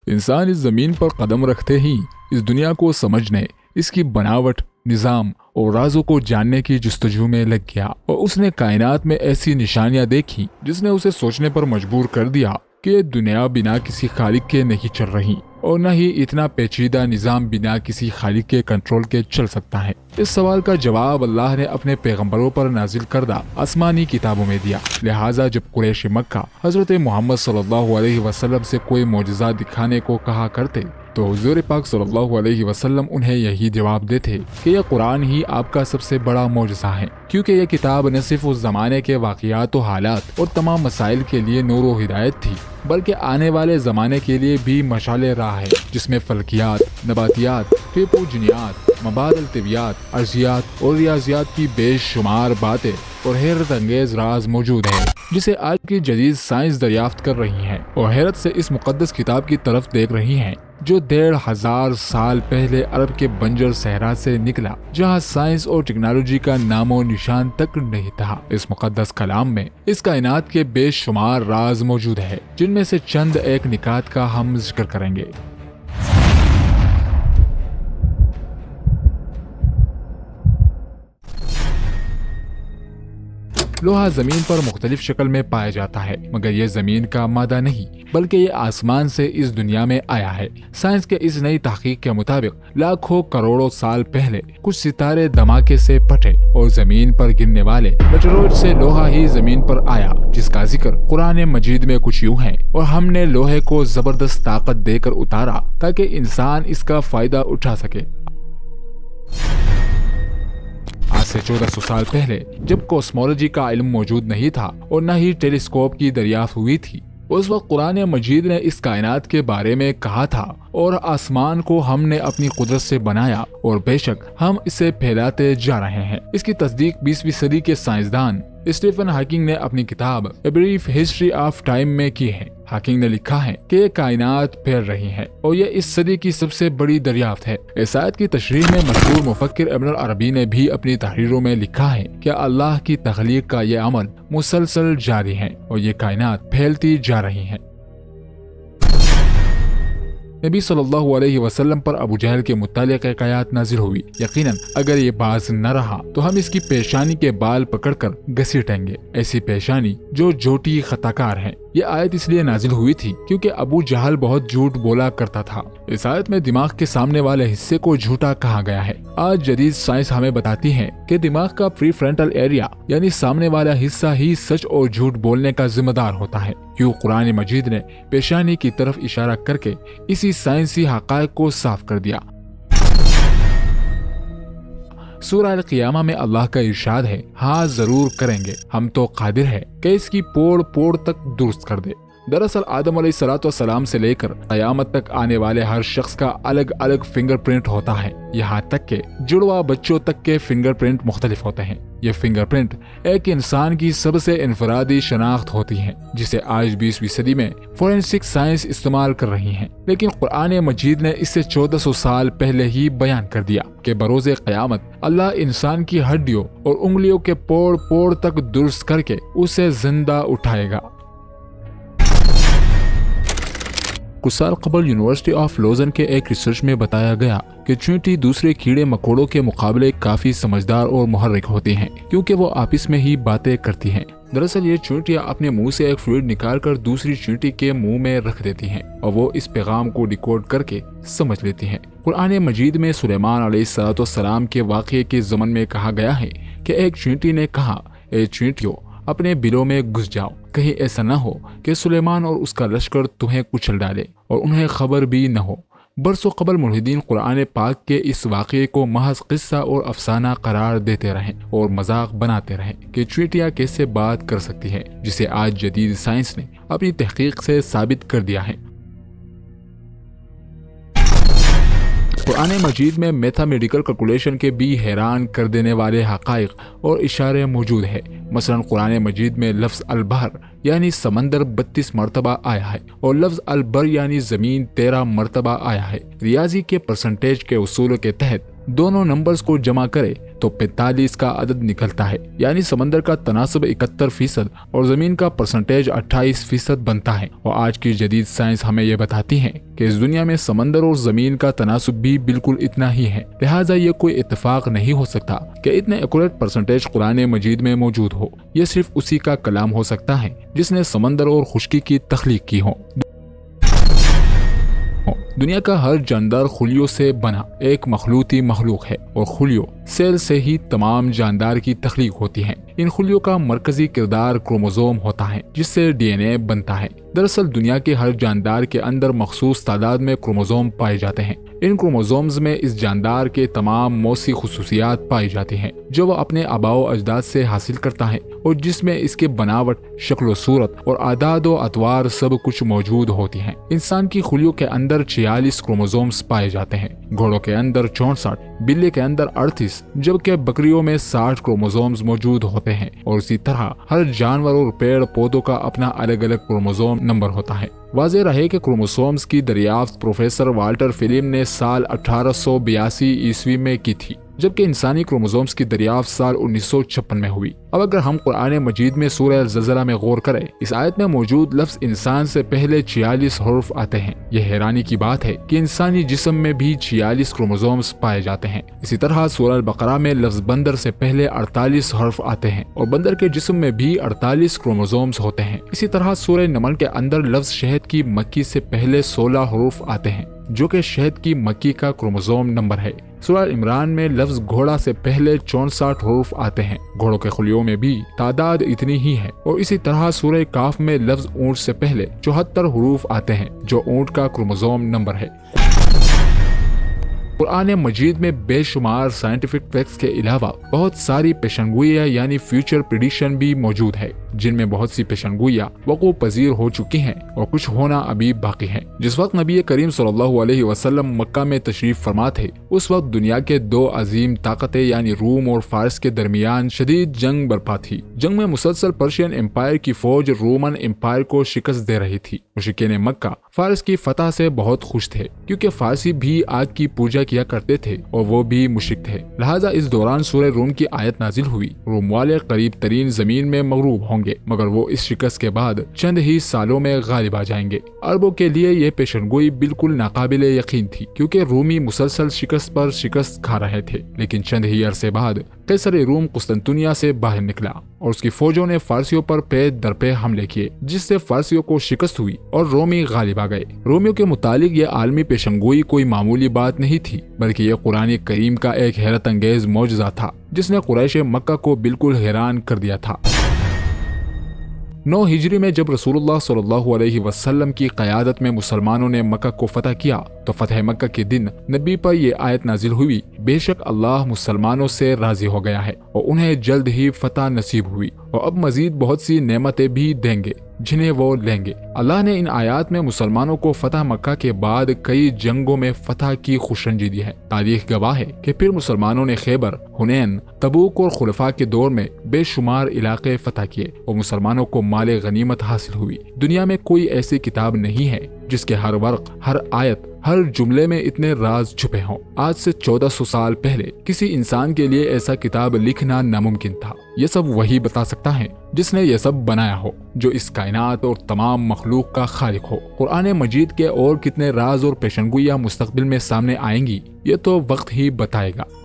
इंसान इस जमीन पर कदम रखते ही इस दुनिया को समझने, इसकी बनावट, निज़ाम और राजों को जानने की जुस्तजू में लग गया और उसने कायनात में ऐसी निशानियां देखी जिसने उसे सोचने पर मजबूर कर दिया कि ये दुनिया बिना किसी खालिक के नहीं चल रही और न ही इतना पेचीदा निज़ाम बिना किसी खालिक के कंट्रोल के चल सकता है। इस सवाल का जवाब अल्लाह ने अपने पैगंबरों पर नाजिल करदा आसमानी किताबों में दिया। लिहाजा जब कुरैश मक्का हजरत मोहम्मद सल्लल्लाहु अलैहि वसल्लम से कोई मोजज़ा दिखाने को कहा करते तो हुज़ूर पाक सल्लल्लाहु अलैहि वसल्लम उन्हें यही जवाब देते कि यह कुरान ही आपका सबसे बड़ा मोजज़ा है, क्योंकि यह किताब न सिर्फ उस जमाने के वाक़ियात और हालात और तमाम मसाइल के लिए नूर व हिदायत थी, बल्कि आने वाले ज़माने के लिए भी मशाले राह है, जिसमें फल्कियात, नबातियात, फिरपूजनियात, मबादल तिबियात, अर्जियात और रियाजियात की बेशुमार बातें और हैरत अंगेज राज मौजूद है, जिसे आज की जदीद साइंस दरियाफ्त कर रही है और हैरत से इस मुकद्दस किताब की तरफ देख रही है जो 1500 साल पहले अरब के बंजर सहरा से निकला, जहां साइंस और टेक्नोलॉजी का नामो निशान तक नहीं था। इस मुकद्दस कलाम में इस कायनात के बेशुमार राज मौजूद है, जिनमें से चंद एक निकात का हम जिक्र करेंगे। लोहा जमीन पर मुख्तलिफ शक्ल में पाया जाता है, मगर ये जमीन का मादा नहीं बल्कि ये आसमान से इस दुनिया में आया है। साइंस के इस नई तहकीक के मुताबिक लाखों करोड़ों साल पहले कुछ सितारे धमाके से फटे और जमीन पर गिरने वाले मेटेरोइड से लोहा ही जमीन पर आया, जिसका जिक्र कुरान मजीद में कुछ यूं है। और हमने लोहे को जबरदस्त ताकत देकर उतारा ताकि इंसान इसका फायदा उठा सके। आज से 1400 साल पहले जब कॉस्मोलॉजी का इल्म मौजूद नहीं था और न ही टेलीस्कोप की दरियाफ्त हुई थी, उस वक्त कुरान मजीद ने इस कायनात के बारे में कहा था और आसमान को हमने अपनी कुदरत से बनाया और बेशक हम इसे फैलाते जा रहे हैं। इसकी तस्दीक 20वीं सदी के साइंसदान स्टीफन हॉकिंग ने अपनी किताब a brief history of time में की है। हॉकिंग ने लिखा है कि ये कायनात फैल रही है और ये इस सदी की सबसे बड़ी दरियाफ्त है। इस आयत की तशरीह में मशहूर मुफक्किर इब्न अरबी ने भी अपनी तहरीरों में लिखा है कि अल्लाह की तख्लीक का ये अमल मुसलसल जारी है और ये कायनात फैलती जा रही है। नबी सल्लल्लाहु अलैहि वसल्लम पर अबू जहल के मुतालिक एक आयत नाजिल हुई। यकीनन अगर ये बाज न रहा तो हम इसकी पेशानी के बाल पकड़कर घसीटेंगे, ऐसी पेशानी जो झूठी खताकार है। ये आयत इसलिए नाजिल हुई थी क्योंकि अबू जहल बहुत झूठ बोला करता था। इस आयत में दिमाग के सामने वाले हिस्से को झूठा कहा गया है। आज जदीद साइंस हमें बताती है कि दिमाग का प्री फ्रंटल एरिया यानी सामने वाला हिस्सा ही सच और झूठ बोलने का जिम्मेदार होता है। क्यों कुरान मजीद ने पेशानी की तरफ इशारा करके इसी साइंसी हक़ाइक़ को साफ कर दिया। सूरह अल-क़ियामा में अल्लाह का इरशाद है, हाँ जरूर करेंगे, हम तो कादिर है कि इसकी पोड़ पोड़ तक दुरुस्त कर दे। दरअसल आदम अलैहिस्सलाम से लेकर क़यामत तक आने वाले हर शख्स का अलग अलग फिंगरप्रिंट होता है। यहाँ तक के जुड़वा बच्चों तक के फिंगरप्रिंट मुख्तलिफ होते हैं। ये फिंगरप्रिंट एक इंसान की सबसे इनफरादी शनाख्त होती है, जिसे आज 20वीं सदी में फोरेंसिक साइंस इस्तेमाल कर रही है। लेकिन कुरान मजीद ने इससे 1400 साल पहले ही बयान कर दिया कि बरोज़े क़यामत अल्लाह इंसान की हड्डियों और उंगलियों के पोड़ पोड़ तक दुरुस्त करके उसे जिंदा उठाएगा। कुछ साल कबल यूनिवर्सिटी ऑफ लोजन के एक रिसर्च में बताया गया कि चींटी दूसरे कीड़े मकोड़ों के मुकाबले काफी समझदार और मुहर्रिक होती हैं, क्योंकि वो आपस में ही बातें करती हैं। दरअसल ये चींटियां अपने मुंह से एक फ्लूइड निकालकर दूसरी चींटी के मुंह में रख देती हैं और वो इस पैगाम को डिकोड करके समझ लेती हैं। कुरान मजीद में सुलेमान अलैहिस्सलाम के वाक़ये के ज़मन में कहा गया है कि एक चींटी ने कहा, ए चींटियों अपने बिलों में घुस जाओ, कहीं ऐसा न हो कि सुलेमान और उसका लश्कर तुम्हें कुचल डाले और उन्हें खबर भी न हो। बरसों कबल मुल्हिदीन कुरान पाक के इस वाक़ये को महज किस्सा और अफसाना करार देते रहें और मजाक बनाते रहें कि चींटियां कैसे बात कर सकती है, जिसे आज जदीद साइंस ने अपनी तहकीक से साबित कर दिया है। कुरान मजीद में मैथमेटिकल कैलकुलेशन के भी हैरान कर देने वाले हक़ाइक़ और इशारे मौजूद है। मसलन कुरान मजीद में लफ्ज़ अल-बहर यानी समंदर 32 मरतबा आया है और लफ्ज़ अल-बर यानी ज़मीन 13 मरतबा आया है। रियाजी के परसेंटेज के उसूल के तहत दोनों नंबर्स को जमा करे تو 45 کا عدد نکلتا ہے، یعنی سمندر کا تناسب 71% اور زمین کا پرسنٹیج 28% بنتا ہے۔ اور آج کی جدید سائنس ہمیں یہ بتاتی ہے کہ اس دنیا میں سمندر اور زمین کا تناسب بھی بالکل اتنا ہی ہے، لہٰذا یہ کوئی اتفاق نہیں ہو سکتا کہ اتنے ایکوریٹ پرسنٹیج قرآن مجید میں موجود ہو۔ یہ صرف اسی کا کلام ہو سکتا ہے جس نے سمندر اور خشکی کی تخلیق کی ہو۔ دنیا کا ہر جاندار خلیوں سے بنا ایک مخلوطی مخلوق ہے، اور خلیوں سیل سے ہی تمام جاندار کی تخلیق ہوتی ہے۔ ان خلیوں کا مرکزی کردار کروموزوم ہوتا ہے جس سے ڈی این اے بنتا ہے۔ دراصل دنیا کے ہر جاندار کے اندر مخصوص تعداد میں کروموزوم پائے جاتے ہیں۔ ان کروموزومز میں اس جاندار کے تمام موثی خصوصیات پائی جاتی ہیں جو وہ اپنے آباء و اجداد سے حاصل کرتا ہے، اور جس میں اس کے بناوٹ، شکل و صورت اور اعداد و اطوار سب کچھ موجود ہوتی ہیں۔ انسان کی خلیوں کے اندر 46 کروموزومز پائے جاتے ہیں، گھوڑوں کے اندر 64، بلی کے اندر 38، جبکہ بکریوں میں 60 کروموزومز موجود ہوتے ہیں، اور اسی طرح ہر جانور اور پیڑ پودوں کا اپنا الگ الگ کروموزوم نمبر ہوتا ہے۔ واضح رہے کہ کروموسومز کی دریافت پروفیسر والٹر فلم نے سال 1882 میں کی تھی، جبکہ انسانی کروموزومز کی دریافت سال 1956 میں ہوئی۔ اب اگر ہم قرآن مجید میں سورہ الزلزلہ میں غور کریں، اس آیت میں موجود لفظ انسان سے پہلے 46 حروف آتے ہیں۔ یہ حیرانی کی بات ہے کہ انسانی جسم میں بھی 46 کروموزومز پائے جاتے ہیں۔ اسی طرح سورہ البقرہ میں لفظ بندر سے پہلے 48 حرف آتے ہیں، اور بندر کے جسم میں بھی 48 کروموزومز ہوتے ہیں۔ اسی طرح سورہ نمل کے اندر لفظ شہد کی مکھی سے پہلے 16 حروف آتے ہیں، جو کہ شہد کی مکھی کا کروموزوم نمبر ہے۔ سورہ عمران میں لفظ گھوڑا سے پہلے 64 حروف آتے ہیں، گھوڑوں کے خلیوں میں بھی تعداد اتنی ہی ہے۔ اور اسی طرح سورہ کاف میں لفظ اونٹ سے پہلے 74 حروف آتے ہیں، جو اونٹ کا کروموزوم نمبر ہے۔ قرآن مجید میں بے شمار سائنٹیفک فیکٹس کے علاوہ بہت ساری پیشنگوئیاں یعنی فیوچر پریڈکشن بھی موجود ہے، جن میں بہت سی پیشنگوئیاں وقوع پذیر ہو چکی ہیں اور کچھ ہونا ابھی باقی ہے۔ جس وقت نبی کریم صلی اللہ علیہ وسلم مکہ میں تشریف فرما تھے، اس وقت دنیا کے دو عظیم طاقتیں یعنی روم اور فارس کے درمیان شدید جنگ برپا تھی۔ جنگ میں مسلسل پرشین امپائر کی فوج رومن امپائر کو شکست دے رہی تھی۔ مشرکین مکہ فارس کی فتح سے بہت خوش تھے، کیونکہ فارسی بھی آگ کی پوجا کیا کرتے تھے اور وہ بھی مشرک تھے۔ لہٰذا اس دوران سورہ روم کی آیت نازل ہوئی، روم والے قریب ترین زمین میں مغلوب ہوں گے، مگر وہ اس شکست کے بعد چند ہی سالوں میں غالب آ جائیں گے۔ عربوں کے لیے یہ پیشنگوئی بالکل ناقابل یقین تھی، کیونکہ رومی مسلسل شکست پر شکست کھا رہے تھے، لیکن چند ہی عرصے بعد قیصر روم قسطنطنیہ سے باہر نکلا اور اس کی فوجوں نے فارسیوں پر پے در پے حملے کیے، جس سے فارسیوں کو شکست ہوئی اور رومی غالب آ گئے۔ رومیوں کے متعلق یہ عالمی پیشنگوئی کوئی معمولی بات نہیں تھی، بلکہ یہ قرآن کریم کا ایک حیرت انگیز معجزہ تھا، جس نے قریش مکہ کو بالکل حیران کر دیا تھا۔ 9 ہجری میں جب رسول اللہ صلی اللہ علیہ وسلم کی قیادت میں مسلمانوں نے مکہ کو فتح کیا، تو فتح مکہ کے دن نبی پر یہ آیت نازل ہوئی، بے شک اللہ مسلمانوں سے راضی ہو گیا ہے اور انہیں جلد ہی فتح نصیب ہوئی، اور اب مزید بہت سی نعمتیں بھی دیں گے جنہیں وہ لیں گے۔ اللہ نے ان آیات میں مسلمانوں کو فتح مکہ کے بعد کئی جنگوں میں فتح کی خوشنودی دی ہے۔ تاریخ گواہ ہے کہ پھر مسلمانوں نے خیبر، حنین، تبوک اور خلفاء کے دور میں بے شمار علاقے فتح کیے اور مسلمانوں کو مال غنیمت حاصل ہوئی۔ دنیا میں کوئی ایسی کتاب نہیں ہے جس کے ہر ورق، ہر آیت، ہر جملے میں اتنے راز چھپے ہوں۔ آج سے 1400 سال پہلے کسی انسان کے لیے ایسا کتاب لکھنا ناممکن تھا۔ یہ سب وہی بتا سکتا ہے جس نے یہ سب بنایا ہو، جو اس کائنات اور تمام مخلوق کا خالق ہو۔ قرآن مجید کے اور کتنے راز اور پیشنگوئیاں مستقبل میں سامنے آئیں گی، یہ تو وقت ہی بتائے گا۔